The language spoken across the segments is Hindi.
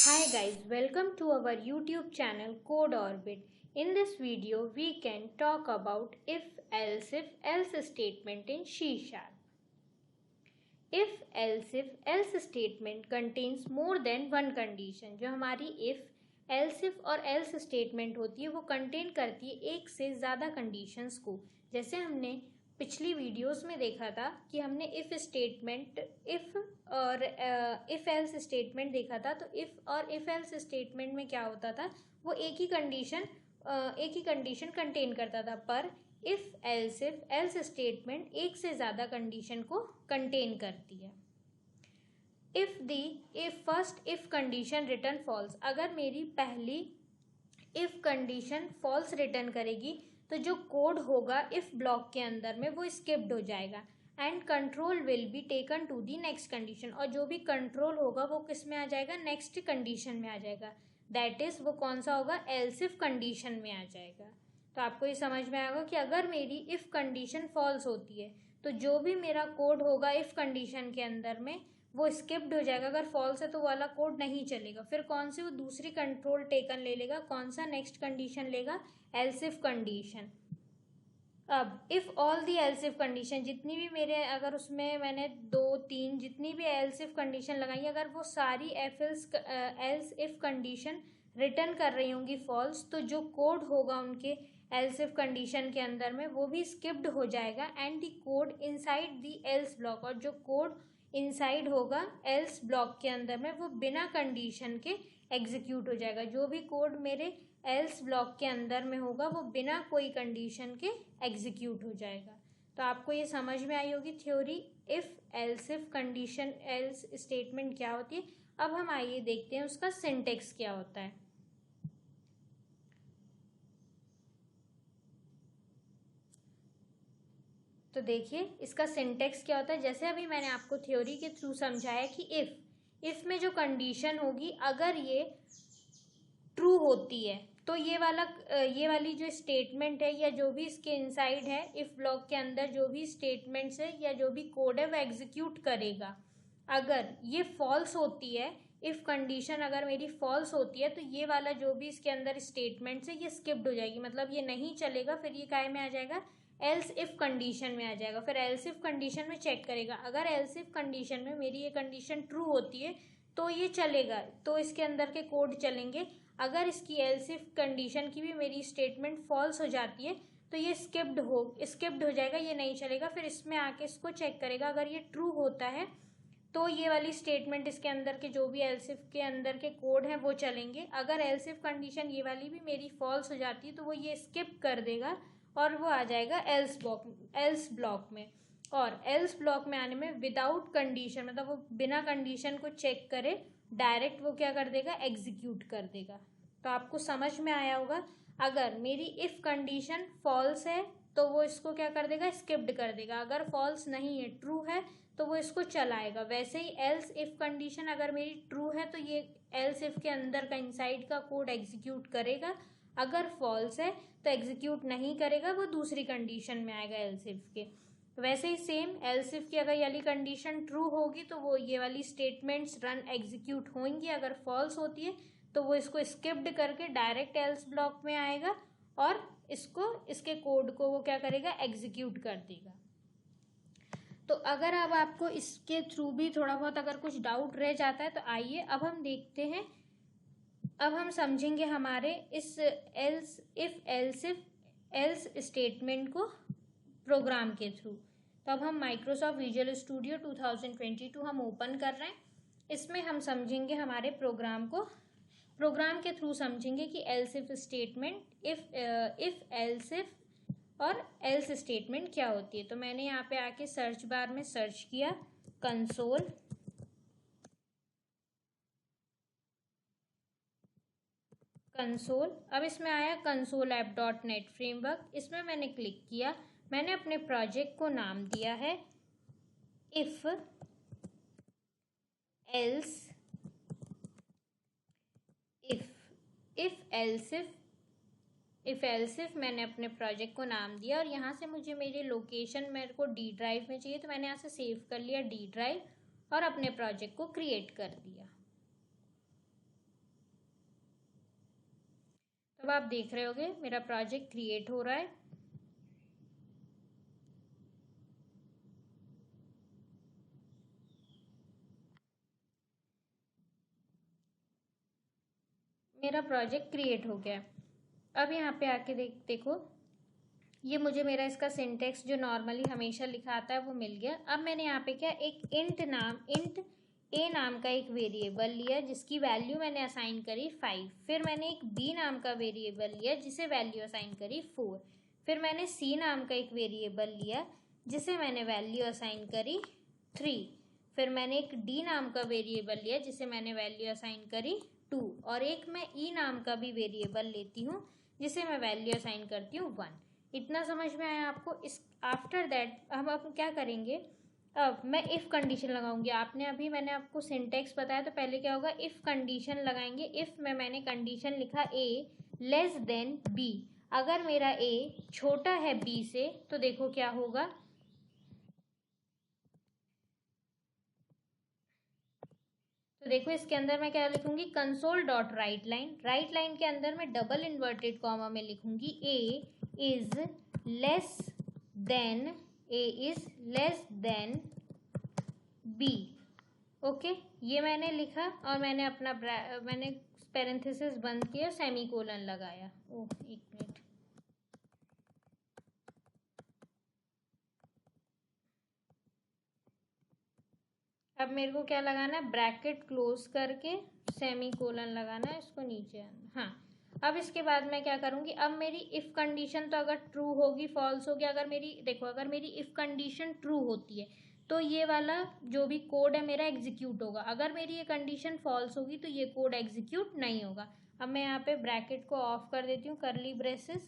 Hi guys, welcome to our YouTube channel Code Orbit. In this video, we can talk about if else statement in C Sharp. If else statement contains more than one condition. जो हमारी if और else statement होती है वो contain करती है एक से ज़्यादा conditions को. जैसे हमने पिछली वीडियोस में देखा था कि हमने इफ स्टेटमेंट इफ और इफ एल्स स्टेटमेंट देखा था. तो इफ और इफ एल्स स्टेटमेंट में क्या होता था, वो एक ही कंडीशन कंटेन करता था. पर इफ एल्स स्टेटमेंट एक से ज़्यादा कंडीशन को कंटेन करती है. If first if condition return false, अगर मेरी पहली इफ कंडीशन फॉल्स रिटर्न करेगी तो जो कोड होगा इफ ब्लॉक के अंदर में वो स्किप्ड हो जाएगा and control will be taken to the next condition. और जो भी कंट्रोल होगा वो किस में आ जाएगा, नेक्स्ट कंडीशन में आ जाएगा. दैट इज वो कौन सा होगा, एल्स इफ कंडीशन में आ जाएगा. तो आपको ये समझ में आएगा कि अगर मेरी इफ कंडीशन फॉल्स होती है तो जो भी मेरा कोड होगा इफ कंडीशन के अंदर में वो स्किप्ड हो जाएगा. अगर फॉल्स है तो वाला कोड नहीं चलेगा. फिर कौन सी वो दूसरी कंट्रोल टेकन ले लेगा, कौन सा नेक्स्ट कंडीशन लेगा, एल्स इफ कंडीशन. अब if all the else if condition, जितनी भी मेरे अगर उसमें मैंने 2-3 जितनी भी एल्स इफ कंडीशन लगाई, अगर वो सारी एल्स इफ कंडीशन रिटर्न कर रही होंगी फॉल्स, तो जो कोड होगा उनके एल्स इफ कंडीशन के अंदर में वो भी स्किप्ड हो जाएगा and the code inside the else block. और जो कोड इनसाइड होगा एल्स ब्लॉक के अंदर में वो बिना कंडीशन के एग्जीक्यूट हो जाएगा. जो भी कोड मेरे एल्स ब्लॉक के अंदर में होगा वो बिना कोई कंडीशन के एग्जीक्यूट हो जाएगा. तो आपको ये समझ में आई होगी theory if condition else statement क्या होती है. अब हम आइए देखते हैं उसका सिंटेक्स क्या होता है. तो देखिए इसका सिंटेक्स क्या होता है. जैसे अभी मैंने आपको थ्योरी के थ्रू समझाया कि इफ में जो कंडीशन होगी अगर ये ट्रू होती है तो ये वाली जो स्टेटमेंट है या जो भी इसके इनसाइड है इफ ब्लॉक के अंदर जो भी स्टेटमेंट्स है या जो भी कोड है वो एग्जीक्यूट करेगा. अगर ये फॉल्स होती है, इफ कंडीशन अगर मेरी फॉल्स होती है तो ये वाला जो भी इसके अंदर स्टेटमेंट्स है ये स्किप्ड हो जाएगी, मतलब ये नहीं चलेगा. फिर ये काय में आ जाएगा, एल्स इफ कंडीशन में आ जाएगा. फिर एल्स इफ कंडीशन में चेक करेगा. अगर एल्स इफ कंडीशन में मेरी ये कंडीशन ट्रू होती है तो ये चलेगा, तो इसके अंदर के कोड चलेंगे. अगर इसकी एल्स इफ कंडीशन की भी मेरी स्टेटमेंट फॉल्स हो जाती है तो ये स्किप्ड हो जाएगा, ये नहीं चलेगा. फिर इसमें आके इसको चेक करेगा. अगर ये ट्रू होता है तो ये वाली स्टेटमेंट इसके अंदर के जो भी एल्स इफ के अंदर के कोड हैं वो चलेंगे. अगर एल्स इफ कंडीशन ये वाली भी मेरी फॉल्स हो जाती है तो वो ये स्किप कर देगा और वो आ जाएगा एल्स ब्लॉक में. और एल्स ब्लॉक में आने में विदाउट कंडीशन, मतलब वो बिना कंडीशन को चेक करे डायरेक्ट वो क्या कर देगा, एग्जीक्यूट कर देगा. तो आपको समझ में आया होगा. अगर मेरी इफ कंडीशन फॉल्स है तो वो इसको क्या कर देगा, स्किप्ड कर देगा. अगर फॉल्स नहीं है, ट्रू है, तो वो इसको चलाएगा. वैसे ही एल्स इफ कंडीशन अगर मेरी ट्रू है तो ये एल्स इफ के अंदर का इनसाइड का कोड एग्जीक्यूट करेगा. अगर फॉल्स है तो एग्जीक्यूट नहीं करेगा, वो दूसरी कंडीशन में आएगा एल्स इफ के. वैसे ही सेम एल्स इफ की अगर ये वाली कंडीशन ट्रू होगी तो वो ये वाली स्टेटमेंट्स रन एग्जीक्यूट होंगी. अगर फॉल्स होती है तो वो इसको स्किप्ड करके डायरेक्ट एल्स ब्लॉक में आएगा और इसके कोड को वो क्या करेगा, एग्जीक्यूट कर देगा. तो अगर अब आपको इसके थ्रू भी थोड़ा बहुत अगर कुछ डाउट रह जाता है तो आइए अब हम देखते हैं. अब हम समझेंगे हमारे इस एल्स स्टेटमेंट को प्रोग्राम के थ्रू. तो अब हम माइक्रोसॉफ्ट विजुअल स्टूडियो 2022 हम ओपन कर रहे हैं. इसमें हम समझेंगे हमारे प्रोग्राम के थ्रू समझेंगे कि else if statement, if else if और एल्स स्टेटमेंट क्या होती है. तो मैंने यहाँ पे आके सर्च बार में सर्च किया कंसोल. अब इसमें आया कंसोल ऐप .NET फ्रेमवर्क. इसमें मैंने क्लिक किया. मैंने अपने प्रोजेक्ट को नाम दिया है इफ एल्स इफ मैंने अपने प्रोजेक्ट को नाम दिया. और यहाँ से मुझे मेरे लोकेशन मेरे को डी ड्राइव में चाहिए तो मैंने यहाँ से सेव कर लिया डी ड्राइव और अपने प्रोजेक्ट को क्रिएट कर दिया. अब आप देख रहे होगे मेरा प्रोजेक्ट क्रिएट हो रहा है। मेरा प्रोजेक्ट क्रिएट हो गया। अब यहाँ पे आके देखो, ये मुझे मेरा इसका सिंटेक्स जो नॉर्मली हमेशा लिखा आता है वो मिल गया। अब मैंने यहाँ पे क्या, एक इंट ए नाम का एक वेरिएबल लिया जिसकी वैल्यू मैंने असाइन करी 5। फिर मैंने एक बी नाम का वेरिएबल लिया जिसे वैल्यू असाइन करी 4। फिर मैंने सी नाम का एक वेरिएबल लिया जिसे मैंने वैल्यू असाइन करी 3। फिर मैंने एक डी नाम का वेरिएबल लिया जिसे मैंने वैल्यू असाइन करी 2। और एक मैं ई नाम का भी वेरिएबल लेती हूँ जिसे मैं वैल्यू असाइन करती हूँ 1। इतना समझ में आया आपको? इस आफ्टर दैट हम अब क्या करेंगे, अब मैं इफ़ कंडीशन लगाऊंगी। मैंने आपको सिंटेक्स बताया, तो पहले क्या होगा, इफ़ कंडीशन लगाएंगे। इफ़ में मैंने कंडीशन लिखा ए लेस देन बी। अगर मेरा ए छोटा है बी से तो देखो क्या होगा, तो देखो इसके अंदर मैं क्या लिखूंगी, console dot write line. Write line के अंदर मैं डबल इन्वर्टेड कॉमा में लिखूंगी A is less than B. Okay, ये मैंने लिखा और मैंने अपना मैंने पैरेंथेसिस बंद किया, सेमीकोलन लगाया। ओह एक मिनट, अब मेरे को क्या लगाना है, ब्रैकेट क्लोज करके सेमीकोलन लगाना है, इसको नीचे आना। हाँ, अब इसके बाद मैं क्या करूंगी, अब मेरी इफ कंडीशन तो अगर ट्रू होगी फॉल्स होगी। अगर मेरी देखो, अगर मेरी इफ कंडीशन ट्रू होती है तो ये वाला जो भी कोड है मेरा एग्जीक्यूट होगा। अगर मेरी ये कंडीशन फॉल्स होगी तो ये कोड एग्जीक्यूट नहीं होगा। अब मैं यहाँ पे ब्रैकेट को ऑफ कर देती हूँ, करली ब्रेसेस।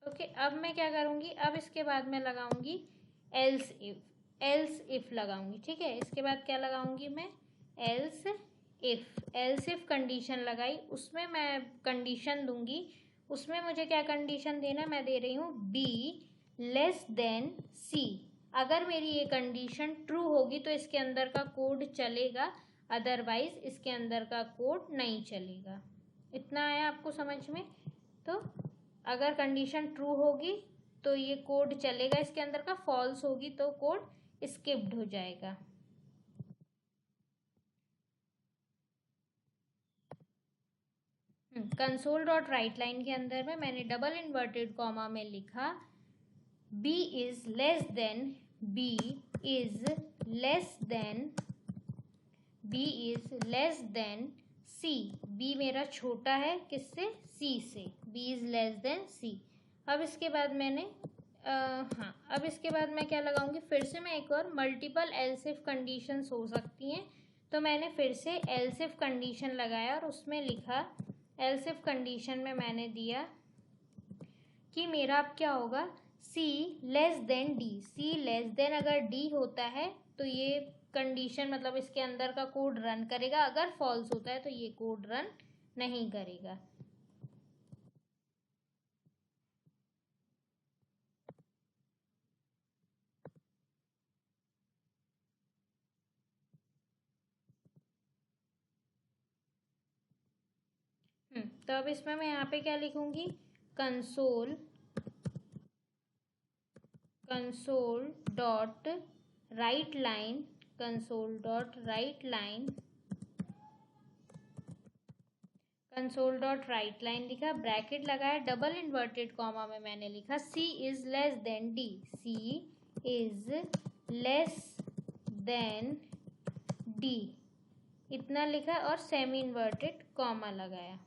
ओके, अब मैं क्या करूंगी, अब इसके बाद मैं लगाऊंगी एल्स इफ लगाऊंगी। ठीक है, इसके बाद क्या लगाऊंगी मैं, एल्स इफ कंडीशन लगाई, उसमें मैं कंडीशन दूंगी। उसमें मुझे क्या कंडीशन देना, मैं दे रही हूँ बी लेस देन सी। अगर मेरी ये कंडीशन ट्रू होगी तो इसके अंदर का कोड चलेगा, अदरवाइज इसके अंदर का कोड नहीं चलेगा। इतना आया आपको समझ में? तो अगर कंडीशन ट्रू होगी तो ये कोड चलेगा इसके अंदर का, फॉल्स होगी तो कोड स्किप्ड हो जाएगा। कंसोल डॉट राइट लाइन के अंदर में मैंने डबल इन्वर्टेड कॉमा में लिखा b is less than b is less than b is less then c। b मेरा छोटा है किससे, c से। b is less then c। अब इसके बाद मैंने हाँ, अब इसके बाद मैं क्या लगाऊंगी, फिर से मैं एक और मल्टीपल एल्स इफ कंडीशंस हो सकती हैं, तो मैंने फिर से एल्स इफ कंडीशन लगाया और उसमें लिखा, एल्स इफ कंडीशन में मैंने दिया कि मेरा अब क्या होगा, c less than d। c less than अगर d होता है तो ये कंडीशन मतलब इसके अंदर का कोड रन करेगा, अगर फॉल्स होता है तो ये कोड रन नहीं करेगा। तो अब इसमें मैं यहाँ पे क्या लिखूंगी, console dot write line, console dot write line, console dot write line लिखा, ब्रैकेट लगाया, डबल इन्वर्टेड कॉमा में मैंने लिखा c is less then d। c is less then d, इतना लिखा और सेमी इन्वर्टेड कॉमा लगाया,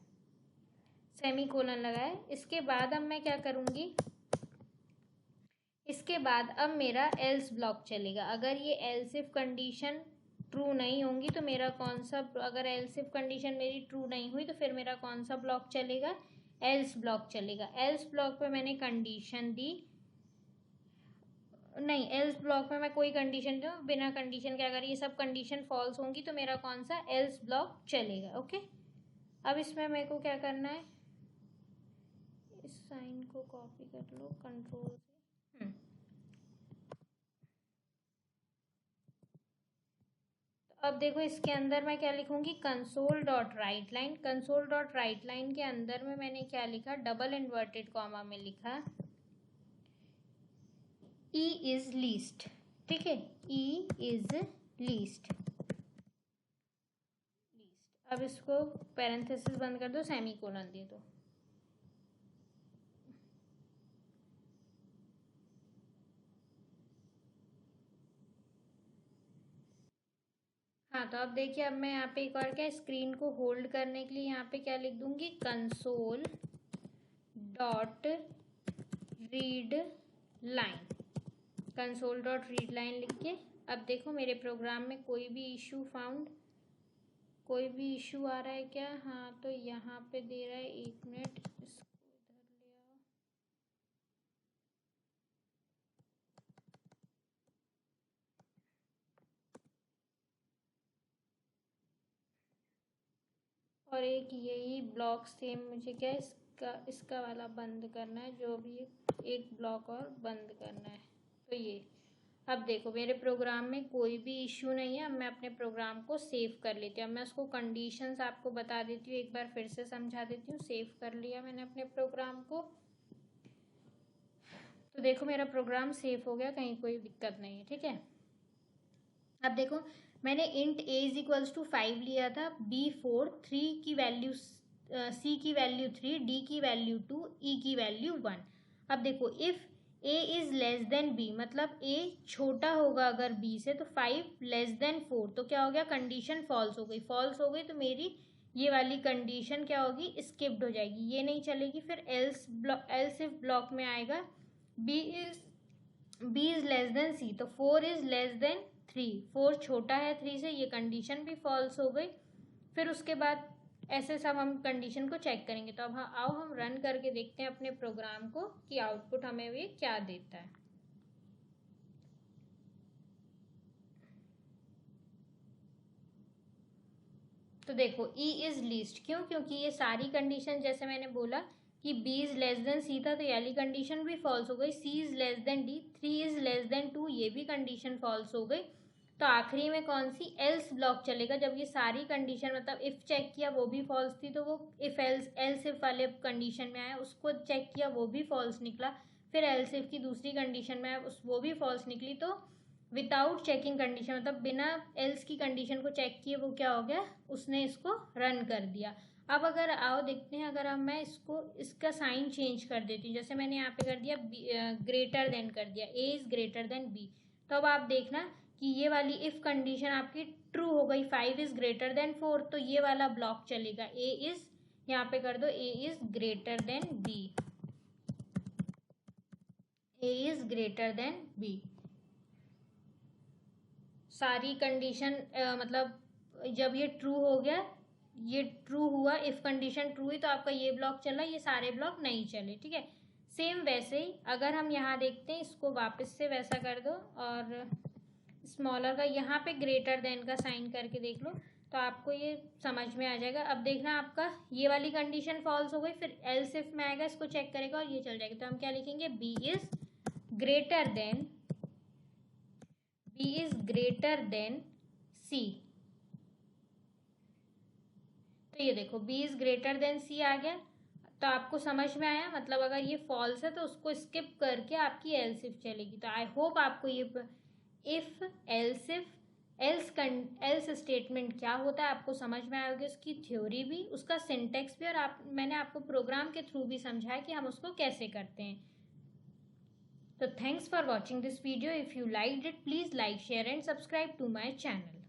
सेमी कोलन लगाया। इसके बाद अब मैं क्या करूंगी, इसके बाद अब मेरा एल्स ब्लॉक चलेगा। अगर ये एल्स इफ कंडीशन ट्रू नहीं होंगी तो मेरा कौन सा, अगर एल्स इफ कंडीशन मेरी ट्रू नहीं हुई तो फिर मेरा कौन सा ब्लॉक चलेगा, एल्स ब्लॉक चलेगा। एल्स ब्लॉक पे मैंने कंडीशन दी, नहीं एल्स ब्लॉक में मैं कोई कंडीशन दूँ बिना कंडीशन के, अगर ये सब कंडीशन फॉल्स होंगी तो मेरा कौन सा एल्स ब्लॉक चलेगा। ओके, अब इसमें मेरे को क्या करना है, इस साइन को कॉपी कर लो कंट्रोल से। अब देखो इसके अंदर मैं क्या लिखूंगी, console dot write line. Console dot write line के अंदर में मैंने क्या लिखा, डबल इन्वर्टेड कॉमा में लिखा ई इज लीस्ट। ठीक है, ई इज लीस्ट। अब इसको पैरेंथेसिस बंद कर दो, सेमीकोलन दे दो। हाँ, तो अब देखिए, अब मैं यहाँ पे एक और क्या, स्क्रीन को होल्ड करने के लिए यहाँ पे क्या लिख दूंगी, console dot read line. Console dot read line लिख के अब देखो मेरे प्रोग्राम में कोई भी इशू फाउंड, कोई भी इशू आ रहा है क्या? हाँ, तो यहाँ पे दे रहा है, 1 मिनट, इसको इधर ले आओ। और एक यही ब्लॉक सेम मुझे क्या, इसका वाला बंद करना है, जो भी एक ब्लॉक और बंद करना है। तो ये अब देखो मेरे प्रोग्राम में कोई भी इश्यू नहीं है। अब मैं अपने प्रोग्राम को सेव कर लेती हूँ। अब मैं उसको कंडीशंस आपको बता देती हूँ, एक बार फिर से समझा देती हूँ। सेव कर लिया मैंने अपने प्रोग्राम को, तो देखो मेरा प्रोग्राम सेव हो गया, कहीं कोई दिक्कत नहीं है। ठीक है, अब देखो मैंने int a is equals to 5 लिया था, b 4, 3 की वैल्यू, c की वैल्यू 3, d की वैल्यू 2, e की वैल्यू 1। अब देखो if a is less than b, मतलब a छोटा होगा अगर b से, तो 5 लेस देन 4, तो क्या हो गया, कंडीशन फॉल्स हो गई। फॉल्स हो गई तो मेरी ये वाली कंडीशन क्या होगी, स्किप्ड हो जाएगी, ये नहीं चलेगी। फिर एल्स इफ ब्लॉक में आएगा, b is less then c, तो 4 इज लेस देन 3, 4 छोटा है 3 से, ये कंडीशन भी फॉल्स हो गई। फिर उसके बाद ऐसे सब हम कंडीशन को चेक करेंगे। तो अब आओ हम रन करके देखते हैं अपने प्रोग्राम को कि आउटपुट हमें ये क्या देता है। तो देखो ई इज लीस्ट, क्यों? क्योंकि ये सारी कंडीशन, जैसे मैंने बोला कि b is less then c था, तो ये वाली कंडीशन भी फॉल्स हो गई। c is less then d, 3 is less then 2, ये भी कंडीशन फॉल्स हो गई। तो आखिरी में कौन सी, एल्स ब्लॉक चलेगा। जब ये सारी कंडीशन, मतलब इफ चेक किया वो भी फॉल्स थी, तो वो इफ एल्स इफ वाले कंडीशन में आया, उसको चेक किया वो भी फॉल्स निकला। फिर एल्स इफ की दूसरी कंडीशन में आया, वो भी फॉल्स निकली। तो विदाउट चेकिंग कंडीशन, मतलब बिना एल्स की कंडीशन को चेक किए वो क्या हो गया, उसने इसको रन कर दिया। अब अगर आओ देखते हैं, अगर अब मैं इसका साइन चेंज कर देती हूँ, जैसे मैंने यहाँ पे कर दिया ग्रेटर देन कर दिया, a is greater than b, तो अब आप देखना कि ये वाली इफ कंडीशन आपकी ट्रू हो गई, 5 इज ग्रेटर देन 4, तो ये वाला ब्लॉक चलेगा, a इज, यहाँ पे कर दो a is greater than b, a is greater than b। सारी कंडीशन मतलब जब ये ट्रू हो गया, ये ट्रू हुआ, इफ कंडीशन ट्रू हुई, तो आपका ये ब्लॉक चला, ये सारे ब्लॉक नहीं चले। ठीक है, सेम वैसे ही अगर हम यहाँ देखते हैं, इसको वापस से वैसा कर दो और स्मॉलर का यहाँ पे ग्रेटर देन का साइन करके देख लो, तो आपको ये समझ में आ जाएगा। अब देखना आपका ये वाली कंडीशन फॉल्स हो गई, फिर एल्स इफ में आएगा, इसको चेक करेगा और ये चल जाएगा। तो हम क्या लिखेंगे, b is greater than c। तो ये देखो b is greater than c आ गया। तो आपको समझ में आया, मतलब अगर ये फॉल्स है तो उसको स्किप करके आपकी एल्स इफ चलेगी। तो आई होप आपको ये इफ एल्स स्टेटमेंट क्या होता है आपको समझ में आएगी, उसकी थ्योरी भी, उसका सिंटेक्स भी, और मैंने आपको प्रोग्राम के थ्रू भी समझाया कि हम उसको कैसे करते हैं। So thanks for watching this video. If you liked it, please like, share and subscribe to my channel.